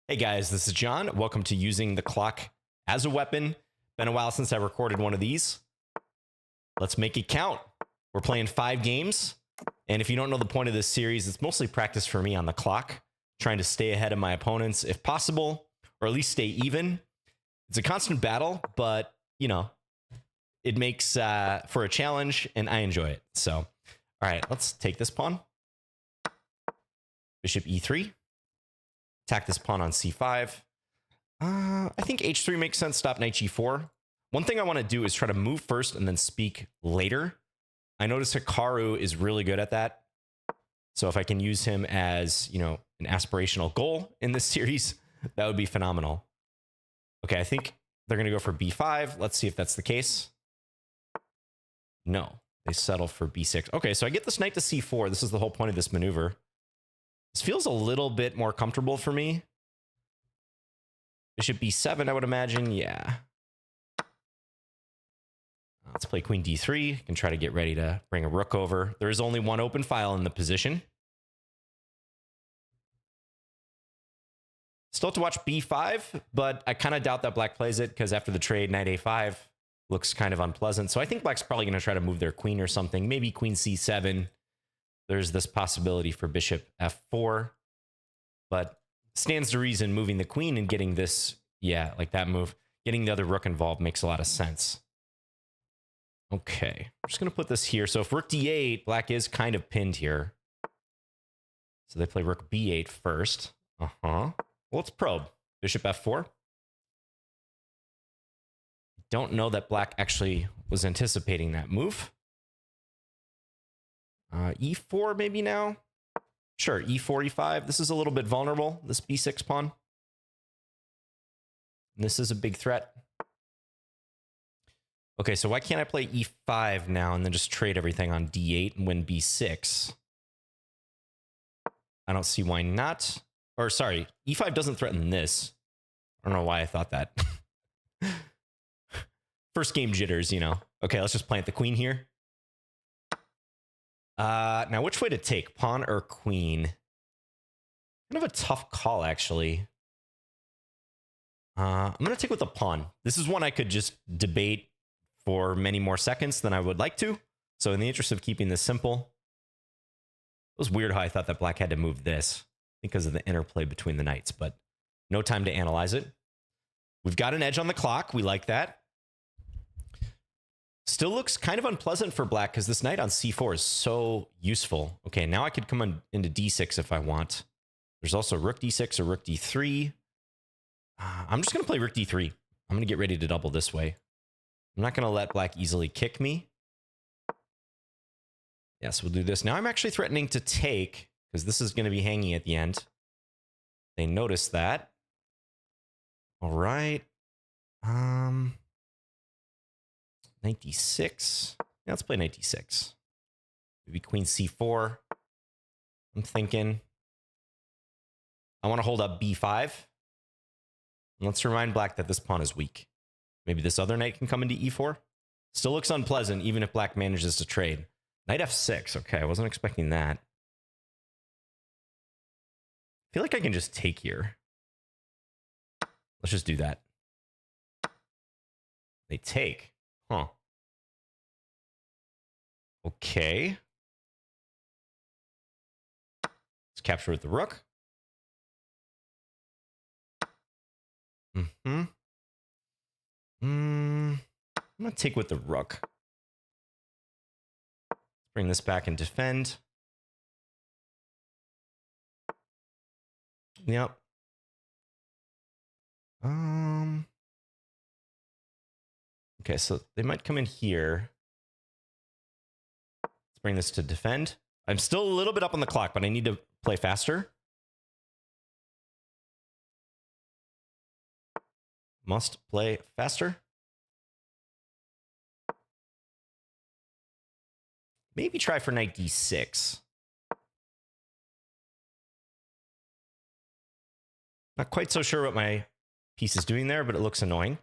Hey guys, this is John. Welcome to Using the Clock as a Weapon. Been a while since I recorded one of these. Let's make it count. We're playing 5 games. And if you don't know the point of this series, it's mostly practice for me on the clock, trying to stay ahead of my opponents if possible, or at least stay even. It's a constant battle, but, you know, it makes for a challenge, and I enjoy it. So, all right, let's take this pawn. Bishop e3. Attack this pawn on c5. I think h3 makes sense. Stop knight g4. One thing I want to do is try to move first and then speak later. I notice Hikaru is really good at that. So if I can use him as, you know, an aspirational goal in this series, that would be phenomenal. Okay, I think they're going to go for b5. Let's see if that's the case. No, they settle for b6. Okay, so I get this knight to c4. This is the whole point of this maneuver. This feels a little bit more comfortable for me. Bishop b7, I would imagine. Yeah. Let's play queen d3. Can try to get ready to bring a rook over. There is only one open file in the position. Still have to watch b5, but I kind of doubt that black plays it because after the trade, knight a5 looks kind of unpleasant. So I think black's probably going to try to move their queen or something. Maybe queen c7. There's this possibility for bishop f4, but stands to reason moving the queen and getting this, yeah, like that move, getting the other rook involved makes a lot of sense. Okay, I'm just going to put this here. So if rook d8, black is kind of pinned here. So they play rook b8 first. Well, let's probe. Bishop f4. Don't know that black actually was anticipating that move. E4 maybe now? Sure, e4, e5. This is a little bit vulnerable, this b6 pawn. And this is a big threat. Okay, so why can't I play e5 now and then just trade everything on d8 and win b6? I don't see why not. Or sorry, e5 doesn't threaten this. I don't know why I thought that. First game jitters, you know. Okay, let's just plant the queen here. Now, which way to take? Pawn or queen? Kind of a tough call, actually. I'm going to take with the pawn. This is one I could just debate for many more seconds than I would like to. So in the interest of keeping this simple, it was weird how I thought that black had to move this because of the interplay between the knights, but no time to analyze it. We've got an edge on the clock. We like that. Still looks kind of unpleasant for black because this knight on c4 is so useful. Okay, now I could come into d6 if I want. There's also rook d6 or rook d3. I'm just going to play rook d3. I'm going to get ready to double this way. I'm not going to let black easily kick me. Yes, we'll do this. Now I'm actually threatening to take because this is going to be hanging at the end. They notice that. All right. Knight d6. Yeah, let's play knight d6. Maybe queen c4. I'm thinking. I want to hold up b5. Let's remind black that this pawn is weak. Maybe this other knight can come into e4. Still looks unpleasant, even if black manages to trade. Knight f6. Okay, I wasn't expecting that. I feel like I can just take here. Let's just do that. They take. Huh. Okay. Let's capture with the rook. I'm going to take with the rook. Let's bring this back and defend. Yep. Okay, so they might come in here. Let's bring this to defend. I'm still a little bit up on the clock, but I need to play faster. Must play faster. Maybe try for knight d6. Not quite so sure what my piece is doing there, but it looks annoying.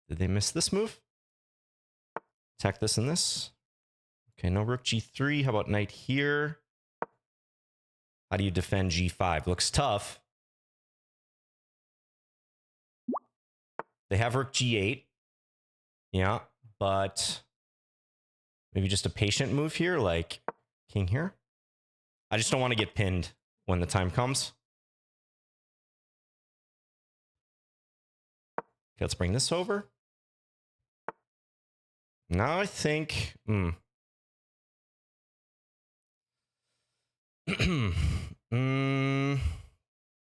Did they miss this move? Attack this and this. Okay, no rook g3. How about knight here? How do you defend g5? Looks tough. They have rook g8. Yeah, but maybe just a patient move here, like king here. I just don't want to get pinned when the time comes. Okay, let's bring this over. Now I think...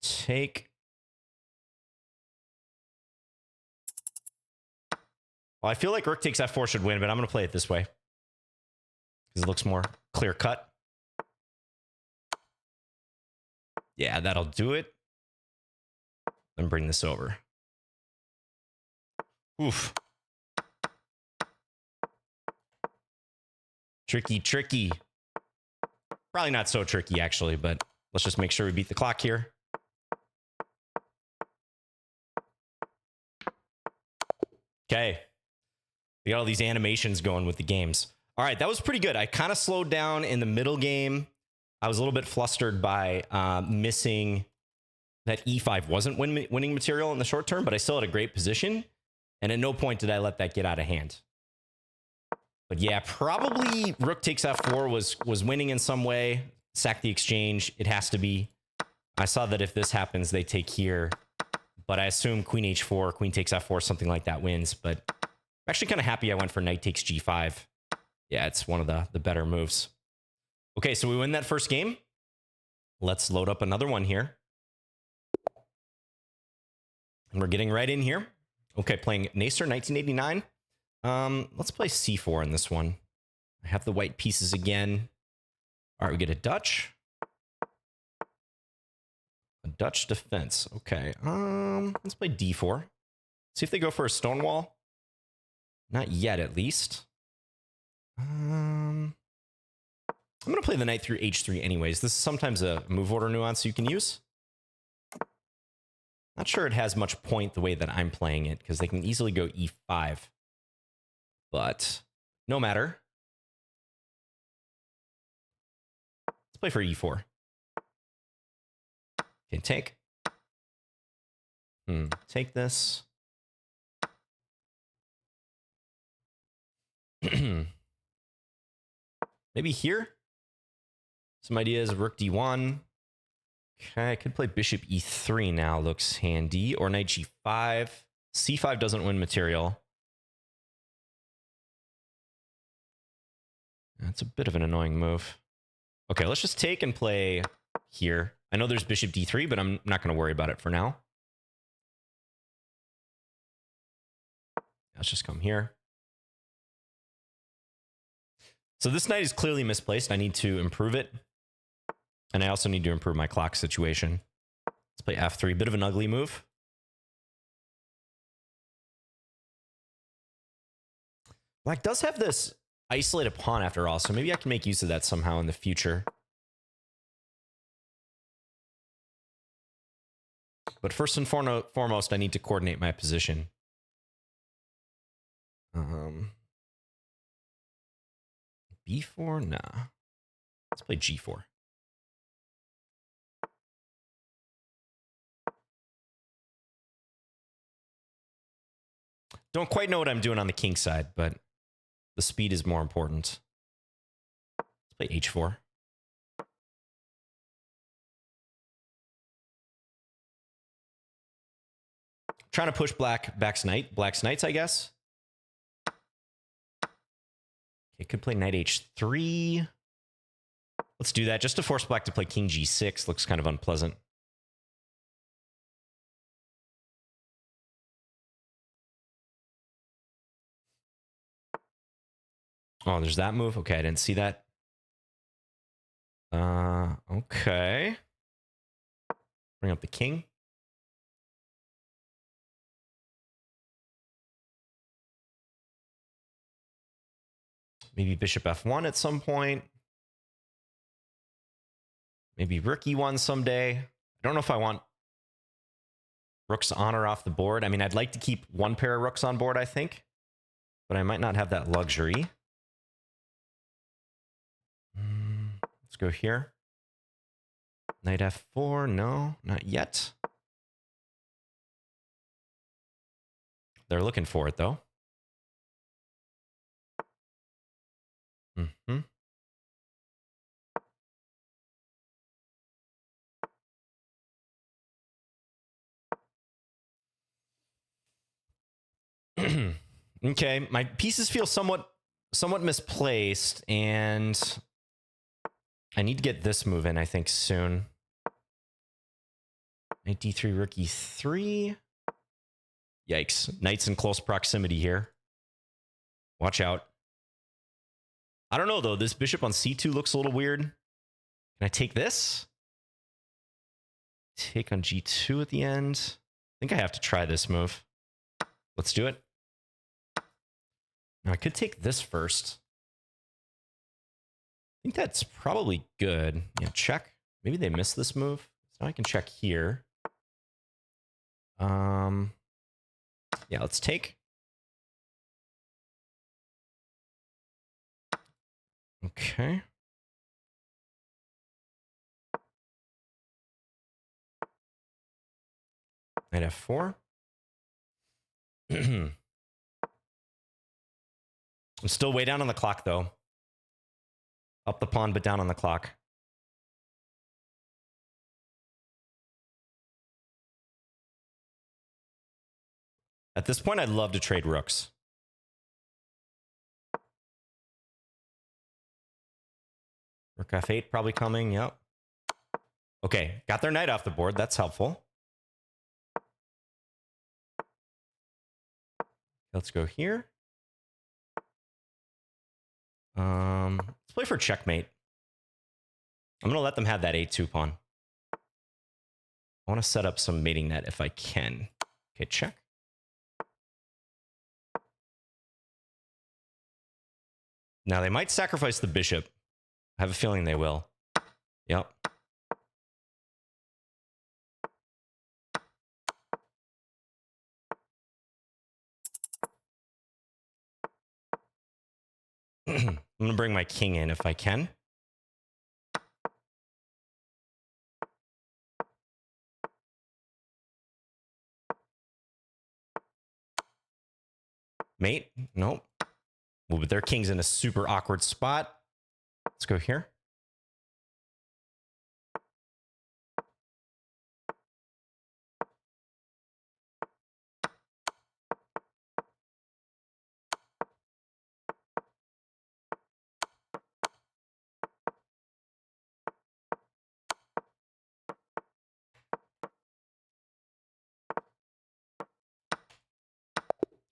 take... Well, I feel like rook takes f4 should win, but I'm going to play it this way. Because it looks more clear-cut. Yeah, that'll do it. Then bring this over. Oof. Tricky, tricky. Probably not so tricky, actually, but let's just make sure we beat the clock here. Okay. We got all these animations going with the games. All right, that was pretty good. I kind of slowed down in the middle game. I was a little bit flustered by missing that e5 wasn't winning material in the short term, but I still had a great position. And at no point did I let that get out of hand. But yeah, probably rook takes f4 was winning in some way. Sack the exchange. It has to be. I saw that if this happens, they take here. But I assume queen h4, queen takes f4, something like that wins. But I'm actually kind of happy I went for knight takes g5. Yeah, it's one of the better moves. Okay, so we win that first game. Let's load up another one here. And we're getting right in here. Okay, playing Nasser 1989. Let's play c4 in this one. I have the white pieces again. All right, we get a Dutch. A Dutch defense. Okay, let's play d4. See if they go for a stonewall. Not yet, at least. I'm going to play the knight through h3 anyways. This is sometimes a move order nuance you can use. Not sure it has much point the way that I'm playing it, because they can easily go e5. But no matter. Let's play for e4. Okay, take. Take this. Maybe here? Some ideas, rook d1. Okay, I could play bishop e3 now, looks handy. Or knight g5. c5 doesn't win material. That's a bit of an annoying move. Okay, let's just take and play here. I know there's bishop d3, but I'm not going to worry about it for now. Let's just come here. So this knight is clearly misplaced. I need to improve it. And I also need to improve my clock situation. Let's play f3. Bit of an ugly move. Black does have this isolated pawn after all, so maybe I can make use of that somehow in the future. But first and foremost, I need to coordinate my position. B4? Nah. Let's play G4. Don't quite know what I'm doing on the king side, but the speed is more important. Let's play H4. Trying to push black's knights, I guess. Okay, could play knight h3. Let's do that just to force black to play king g6. Looks kind of unpleasant. Oh, there's that move. Okay, I didn't see that. Okay. Bring up the king. Maybe bishop f1 at some point. Maybe rook e1 someday. I don't know if I want rooks on or off the board. I mean, I'd like to keep one pair of rooks on board, I think. But I might not have that luxury. Let's go here. Knight f4. No, not yet. They're looking for it, though. Mm-hmm. Okay, my pieces feel somewhat misplaced, and I need to get this move in, I think, soon. Knight d3, rook e3. Yikes. Knight's in close proximity here. Watch out. I don't know, though. This bishop on c2 looks a little weird. Can I take this? Take on g2 at the end. I think I have to try this move. Let's do it. Now, I could take this first. I think that's probably good. Yeah, check. Maybe they missed this move. So now I can check here. Yeah, let's take. Okay. Knight f4. I'm still way down on the clock, though. Up the pawn, but down on the clock. At this point, I'd love to trade rooks. Rook f8 probably coming, yep. Okay, got their knight off the board. That's helpful. Let's go here. Let's play for checkmate. I'm going to let them have that a2 pawn. I want to set up some mating net if I can. Okay, check. Now, they might sacrifice the bishop. I have a feeling they will. Yep. I'm going to bring my king in if I can. Mate? Nope. Well, but their king's in a super awkward spot. Let's go here.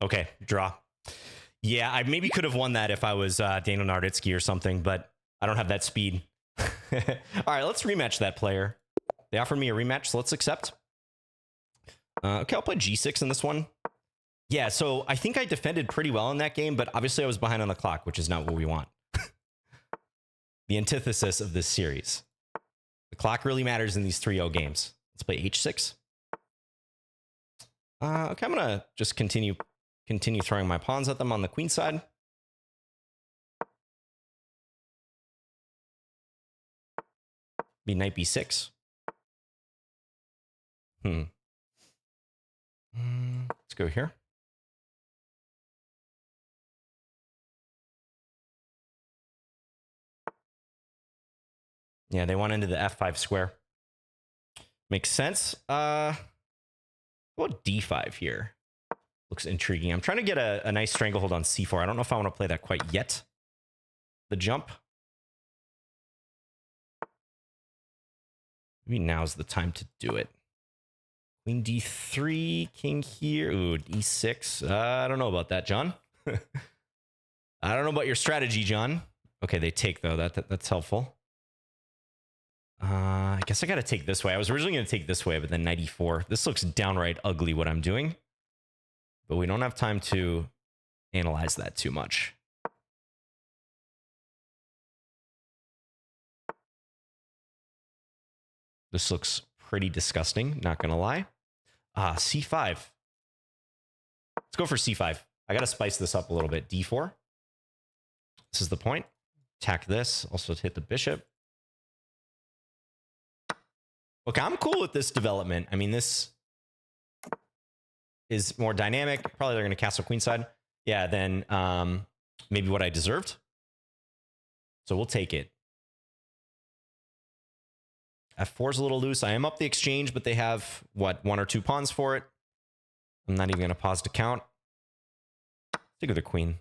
Okay, draw. Yeah, I maybe could have won that if I was Daniel Narditsky or something, but I don't have that speed. All right, let's rematch that player. They offered me a rematch, so let's accept. Okay, I'll play g6 in this one. Yeah, so I think I defended pretty well in that game, but obviously I was behind on the clock, which is not what we want. The antithesis of this series. The clock really matters in these 3-0 games. Let's play h6. Okay, I'm going to just continue throwing my pawns at them on the queen side. Be knight b6. Let's go here. Yeah, they want into the f5 square. Makes sense. What d5 here? Looks intriguing. I'm trying to get a nice stranglehold on c4. I don't know if I want to play that quite yet. The jump. Maybe now's the time to do it. Queen d3, king here. Ooh, d6. I don't know about that, John. I don't know about your strategy, John. Okay, they take, though. That's helpful. I guess I got to take this way. I was originally going to take this way, but then knight e4. This looks downright ugly, what I'm doing. But we don't have time to analyze that too much. This looks pretty disgusting, not going to lie. c5. Let's go for c5. I got to spice this up a little bit. d4. This is the point. Attack this. Also hit the bishop. Look, I'm cool with this development. I mean, this is more dynamic. Probably they're going to castle queenside. Yeah, then maybe what I deserved. So we'll take it. F4 is a little loose. I am up the exchange, but they have, what, 1 or 2 pawns for it. I'm not even going to pause to count. Stick with the queen.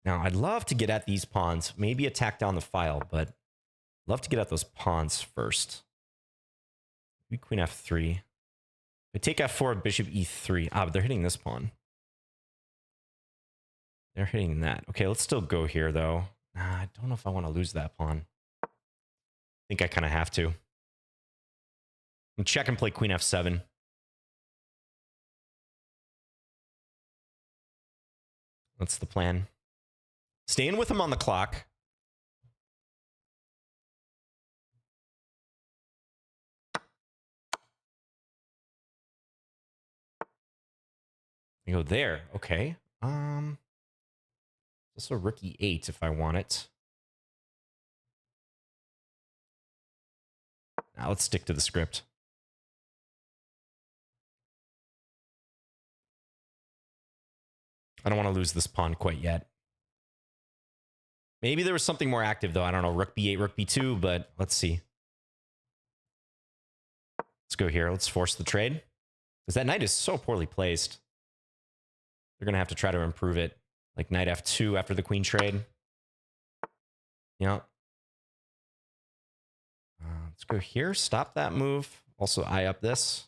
Now, I'd love to get at these pawns. Maybe attack down the file, but love to get at those pawns first. Maybe queen F3. I take F4, bishop E3. Ah, but they're hitting this pawn. They're hitting that. Okay, let's still go here, though. I don't know if I want to lose that pawn. I think I kind of have to. Check and play queen F7. That's the plan. Staying with him on the clock. I go there. Okay. This is a rook E8 if I want it. Now let's stick to the script. I don't want to lose this pawn quite yet. Maybe there was something more active, though. I don't know. Rook B8, Rook B2, but let's see. Let's go here. Let's force the trade. Because that knight is so poorly placed. They're going to have to try to improve it. Like knight F2 after the queen trade. Yeah. Let's go here. Stop that move. Also, eye up this.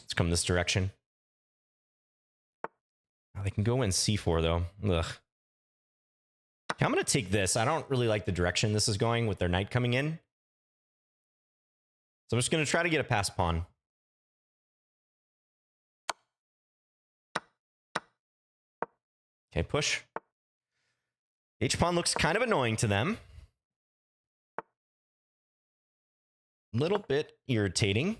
Let's come this direction. Oh, they can go in C4, though. Ugh. I'm going to take this. I don't really like the direction this is going with their knight coming in. So I'm just going to try to get a pass pawn. Okay, push. H-pawn looks kind of annoying to them. Little bit irritating.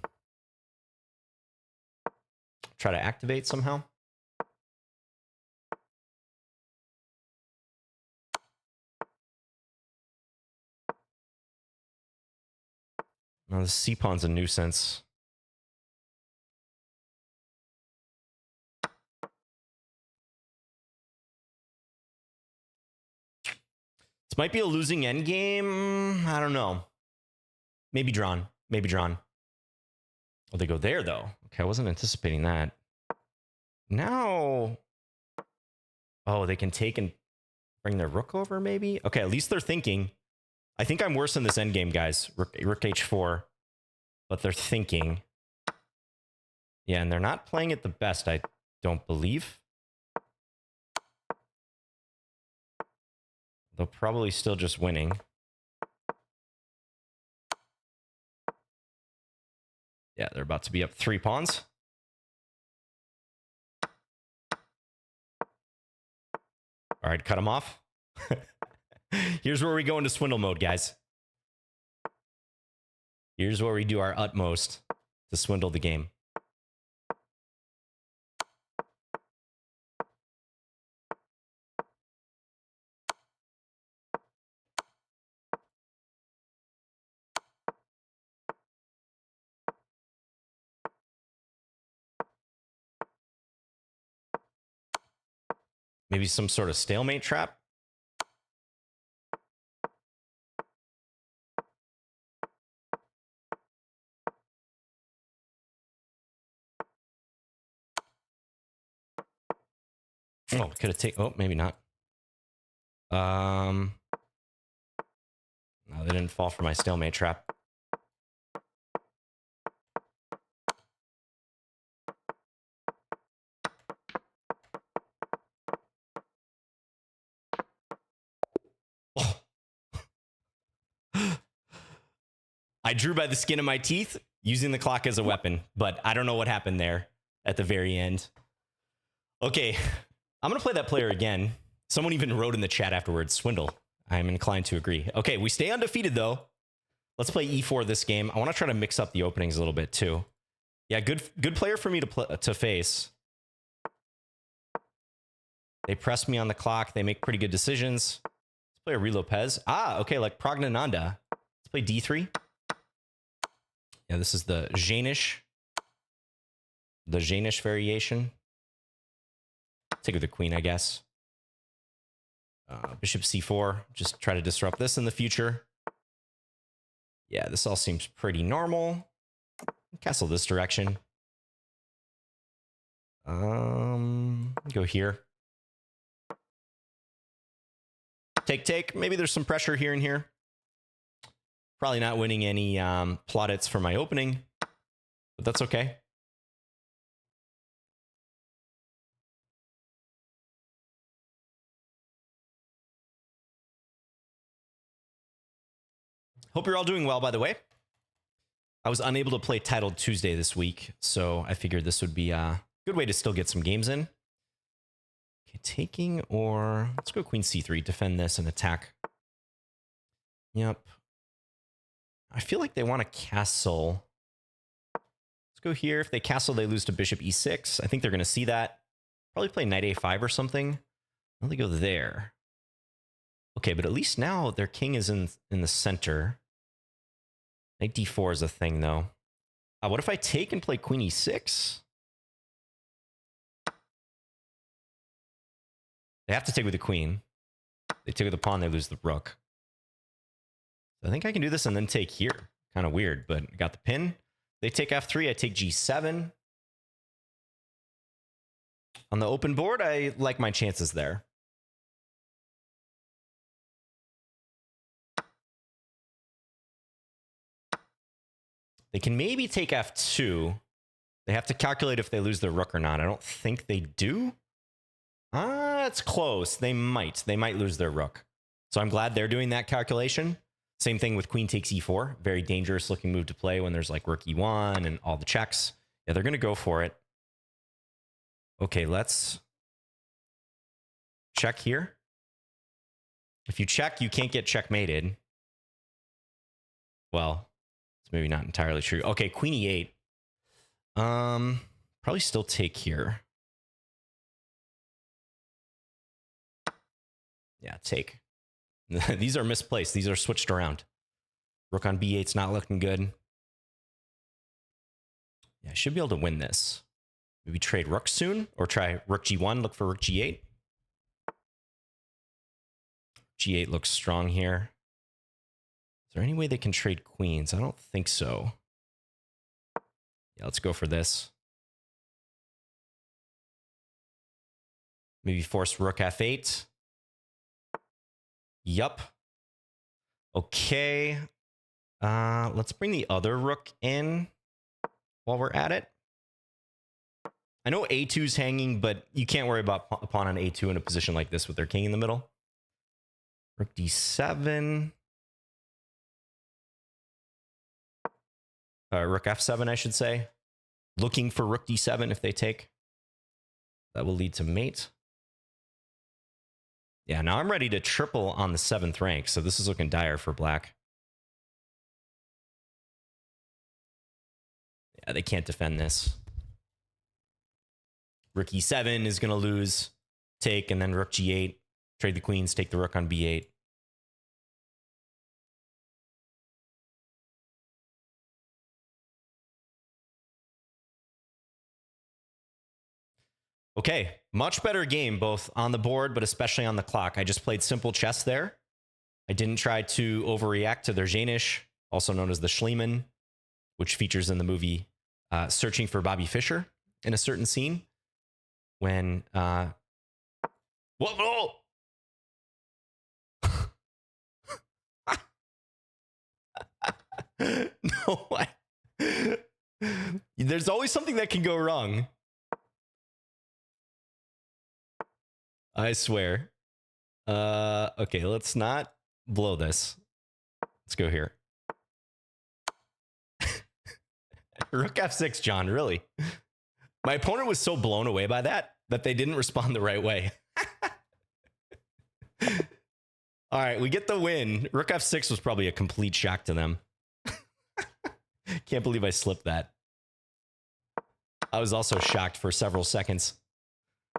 Try to activate somehow. Oh, the C-pawn's a nuisance. This might be a losing endgame. I don't know. Maybe drawn. Maybe drawn. Oh, they go there, though. Okay, I wasn't anticipating that. Now... Oh, they can take and bring their rook over, maybe? Okay, at least they're thinking. I think I'm worse in this endgame, guys. Rook H4. But they're thinking. Yeah, and they're not playing it the best, I don't believe. They'll probably still just winning. Yeah, they're about to be up 3 pawns. All right, cut them off. Here's where we go into swindle mode, guys. Here's where we do our utmost to swindle the game. Maybe some sort of stalemate trap. Oh, could have taken... Oh, maybe not. No, they didn't fall for my stalemate trap. Oh. I drew by the skin of my teeth, using the clock as a weapon, but I don't know what happened there at the very end. Okay, I'm going to play that player again. Someone even wrote in the chat afterwards, swindle. I'm inclined to agree. Okay, we stay undefeated, though. Let's play E4 this game. I want to try to mix up the openings a little bit, too. Yeah, good player for me to face. They press me on the clock. They make pretty good decisions. play a Ruy Lopez. Ah, okay, like Pragnananda. Let's play D3. Yeah, this is the Jainish variation. Take with the queen, I guess. Bishop C4. Just try to disrupt this in the future. Yeah, this all seems pretty normal. Castle this direction. Go here. Take. Maybe there's some pressure here and here. Probably not winning any plaudits for my opening, but that's okay. Hope you're all doing well, by the way. I was unable to play Titled Tuesday this week, so I figured this would be a good way to still get some games in. Okay, taking or... Let's go Queen C3, defend this and attack. Yep. I feel like they want to castle. Let's go here. If they castle, they lose to Bishop E6. I think they're going to see that. Probably play Knight A5 or something. I'll go there. Okay, but at least now their king is in the center. Knight D4 is a thing, though. What if I take and play Queen E6? They have to take with the queen. They take with the pawn, they lose the rook. I think I can do this and then take here. Kind of weird, but I got the pin. They take F3, I take G7. On the open board, I like my chances there. They can maybe take F2. They have to calculate if they lose their rook or not. I don't think they do. It's close. They might. They might lose their rook. So I'm glad they're doing that calculation. Same thing with queen takes E4. Very dangerous looking move to play when there's like rook E1 and all the checks. Yeah, they're going to go for it. Okay, let's check here. If you check, you can't get checkmated. Well, it's maybe not entirely true. Okay, queen E8. Probably still take here. Yeah, take. These are misplaced. These are switched around. Rook on B8's not looking good. Yeah, I should be able to win this. Maybe trade rook soon, or try rook G1, look for rook G8. G8 looks strong here. Is there any way they can trade queens? I don't think so. Yeah, let's go for this. Maybe force rook F8. Yup. Okay. Let's bring the other rook in while we're at it. I know A2's hanging, but you can't worry about a pawn on A2 in a position like this with their king in the middle. Rook D7. Rook F7, I should say. Looking for rook D7 if they take. That will lead to mate. Yeah, now I'm ready to triple on the 7th rank, so this is looking dire for black. Yeah, they can't defend this. Rook E7 is going to lose. Take, and then rook G8. Trade the queens, take the rook on B8. Okay, much better game, both on the board, but especially on the clock. I just played simple chess there. I didn't try to overreact to their Jainish, also known as the Schliemann, which features in the movie Searching for Bobby Fischer in a certain scene. When, whoa! No, there's always something that can go wrong. I swear. Okay, let's not blow this. Let's go here. Rook F6, John, really? My opponent was so blown away by that they didn't respond the right way. All right, we get the win. Rook F6 was probably a complete shock to them. Can't believe I slipped that. I was also shocked for several seconds.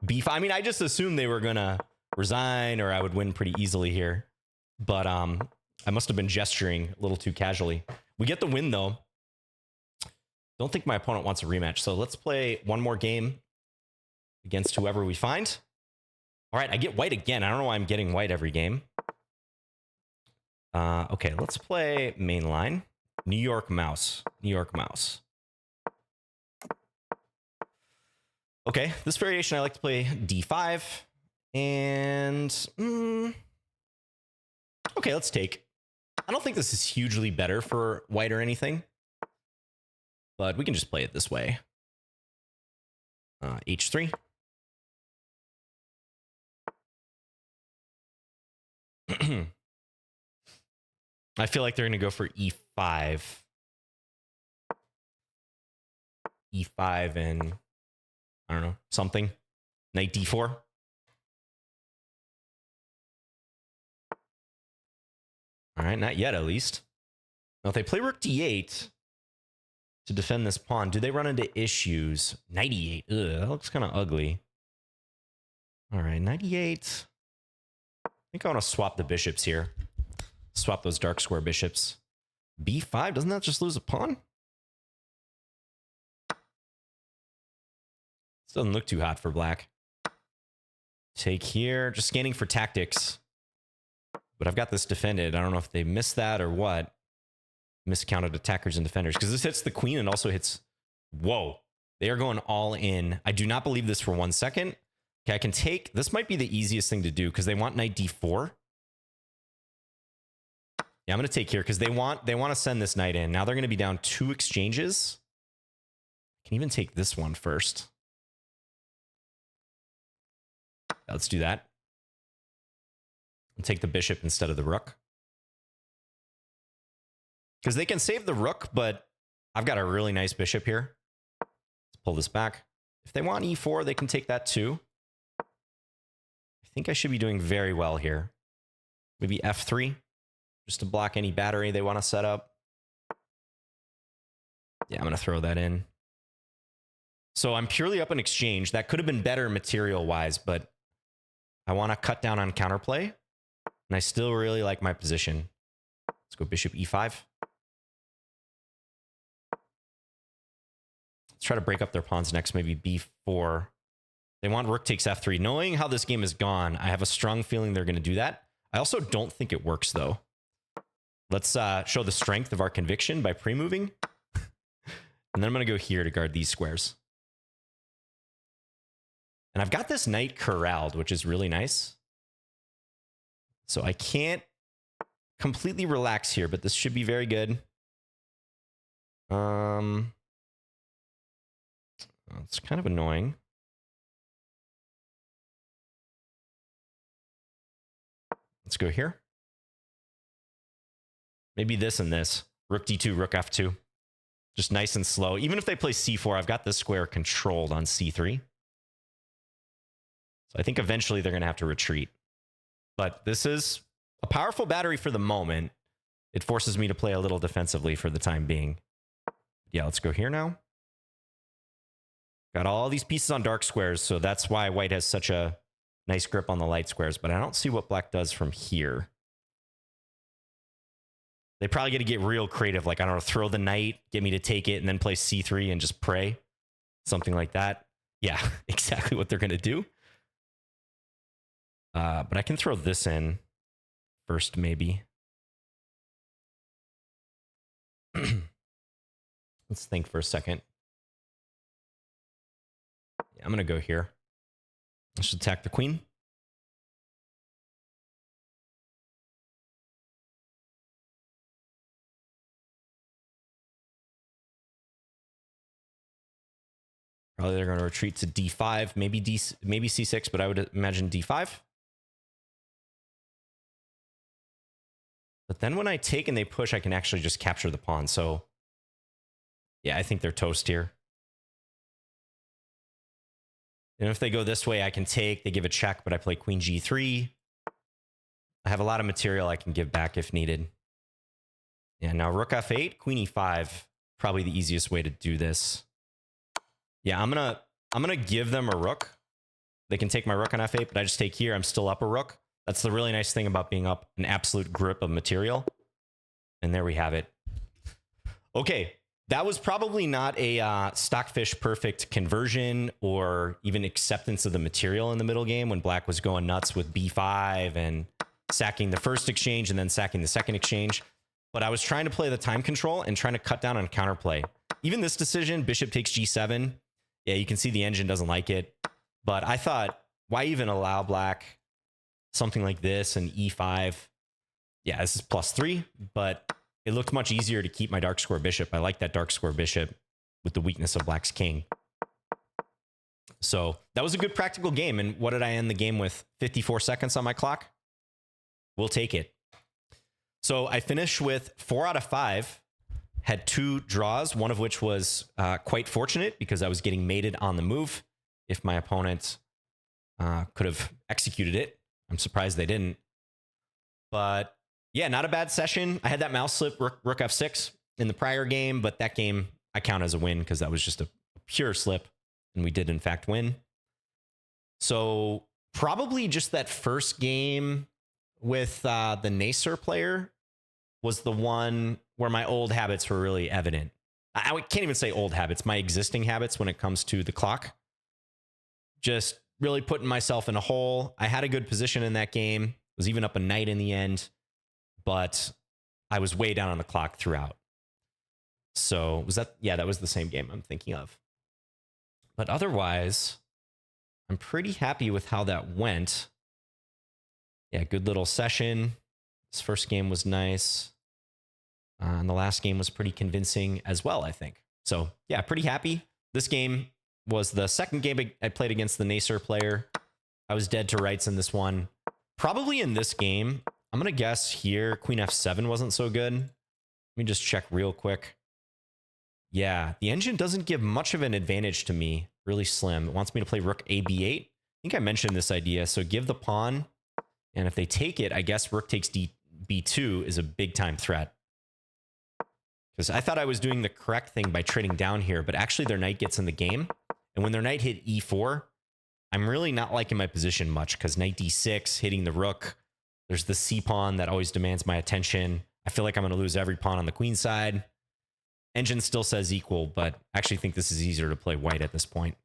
B5. I mean, I just assumed they were going to resign or I would win pretty easily here. But I must have been gesturing a little too casually. We get the win, though. Don't think my opponent wants a rematch. So let's play one more game against whoever we find. All right, I get white again. I don't know why I'm getting white every game. Okay, let's play main line. New York Mouse. New York Mouse. Okay, this variation I like to play d5. And... okay, let's take. I don't think this is hugely better for white or anything. But we can just play it this way. H3. I feel like they're going to go for E5. E5 and, I don't know, something. Knight D4. All right, not yet, at least. Now, if they play Rook D8 to defend this pawn, do they run into issues? Knight E8. Ugh, that looks kind of ugly. All right, Knight E8. I think I want to swap the bishops here. Swap those dark square bishops. B5, doesn't that just lose a pawn? This doesn't look too hot for black. Take here, just scanning for tactics. But I've got this defended. I don't know if they missed that or what. Miscounted attackers and defenders. Because this hits the queen and also hits... Whoa. They are going all in. I do not believe this for 1 second. Okay, I can take... This might be the easiest thing to do because they want knight d4. Yeah, I'm going to take here because they want to send this knight in. Now they're going to be down 2 exchanges. I can even take this one first. Let's do that. I'll take the bishop instead of the rook. Because they can save the rook, but I've got a really nice bishop here. Let's pull this back. If they want e4, they can take that too. I think I should be doing very well here. Maybe f3, just to block any battery they want to set up. Yeah, I'm going to throw that in. So I'm purely up in exchange. That could have been better material-wise, but I want to cut down on counterplay. And I still really like my position. Let's go bishop e5. Let's try to break up their pawns next, maybe b4. They want rook takes f3. Knowing how this game has gone, I have a strong feeling they're going to do that. I also don't think it works, though. Let's show the strength of our conviction by pre-moving. And then I'm going to go here to guard these squares. And I've got this knight corralled, which is really nice. So I can't completely relax here, but this should be very good. It's kind of annoying. Let's go here. Maybe this and this. Rook d2, rook f2. Just nice and slow. Even if they play c4, I've got this square controlled on c3. So I think eventually they're going to have to retreat. But this is a powerful battery for the moment. It forces me to play a little defensively for the time being. Yeah, let's go here now. Got all these pieces on dark squares, so that's why white has such a nice grip on the light squares, but I don't see what black does from here. They probably got to get real creative, like, I don't know, throw the knight, get me to take it, and then play c3 and just pray. Something like that. Yeah, exactly what they're going to do. But I can throw this in first, maybe. Let's think for a second. Yeah, I'm going to go here. Let's attack the queen. Probably they're going to retreat to d5, maybe c6, but I would imagine d5. But then when I take and they push, I can actually just capture the pawn. So, yeah, I think they're toast here. And if they go this way, I can take. They give a check, but I play queen g3. I have a lot of material I can give back if needed. Yeah, now rook f8, queen e5. Probably the easiest way to do this. Yeah, I'm gonna give them a rook. They can take my rook on f8, but I just take here. I'm still up a rook. That's the really nice thing about being up an absolute grip of material. And there we have it. Okay, that was probably not a Stockfish perfect conversion or even acceptance of the material in the middle game when black was going nuts with b5 and sacking the first exchange and then sacking the second exchange. But I was trying to play the time control and trying to cut down on counterplay. Even this decision, bishop takes g7. Yeah, you can see the engine doesn't like it. But I thought, why even allow black something like this and e5? Yeah, this is +3, but it looked much easier to keep my dark square bishop. I like that dark square bishop with the weakness of black's king. So that was a good practical game. And what did I end the game with? 54 seconds on my clock? We'll take it. So I finished with 4 out of 5, had 2 draws, one of which was quite fortunate because I was getting mated on the move. If my opponent could have executed it, I'm surprised they didn't. But yeah, not a bad session. I had that mouse slip rook f6 in the prior game, but that game I count as a win because that was just a pure slip, and we did in fact win. So probably just that first game with the Nacer player was the one where my old habits were really evident. I can't even say old habits, my existing habits when it comes to the clock. Just really putting myself in a hole. I had a good position in that game. Was even up a knight in the end, but I was way down on the clock throughout. So was that? Yeah, that was the same game I'm thinking of. But otherwise, I'm pretty happy with how that went. Yeah, good little session. This first game was nice. And the last game was pretty convincing as well, I think. So yeah, pretty happy. This game was the second game I played against the Nacer player. I was dead to rights in this one. Probably in this game, I'm going to guess here, Queen F7 wasn't so good. Let me just check real quick. Yeah, the engine doesn't give much of an advantage to me. Really slim. It wants me to play Rook AB8. I think I mentioned this idea. So give the pawn. And if they take it, I guess Rook takes B2 is a big time threat. Because I thought I was doing the correct thing by trading down here, but actually their knight gets in the game. And when their knight hit E4, I'm really not liking my position much because knight D6, hitting the rook. There's the C pawn that always demands my attention. I feel like I'm going to lose every pawn on the queen side. Engine still says equal, but I actually think this is easier to play white at this point.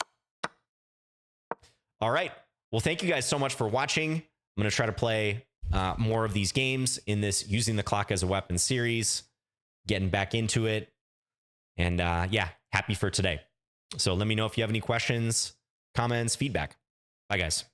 All right. Well, thank you guys so much for watching. I'm going to try to play more of these games in this using the clock as a weapon series, getting back into it. And yeah, happy for today. So let me know if you have any questions, comments, feedback. Bye, guys.